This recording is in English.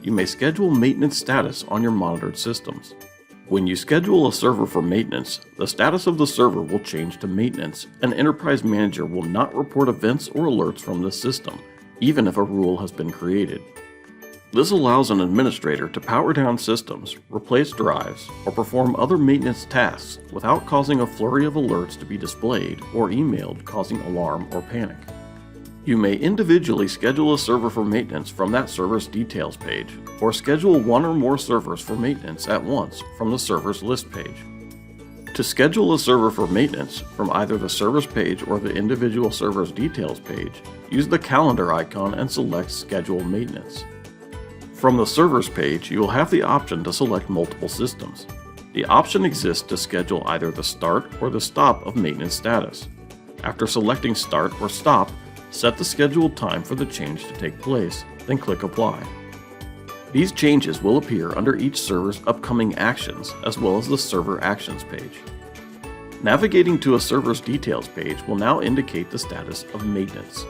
you may schedule maintenance status on your monitored systems. When you schedule a server for maintenance, the status of the server will change to maintenance, and Enterprise Manager will not report events or alerts from the system, even if a rule has been created. This allows an administrator to power down systems, replace drives, or perform other maintenance tasks without causing a flurry of alerts to be displayed or emailed, causing alarm or panic. You may individually schedule a server for maintenance from that server's details page, or schedule one or more servers for maintenance at once from the server's list page. To schedule a server for maintenance from either the server's page or the individual server's details page, use the calendar icon and select Schedule Maintenance. From the server's page, you will have the option to select multiple systems. The option exists to schedule either the start or the stop of maintenance status. After selecting Start or Stop, set the scheduled time for the change to take place, then click Apply. These changes will appear under each server's upcoming actions as well as the Server Actions page. Navigating to a server's details page will now indicate the status of maintenance.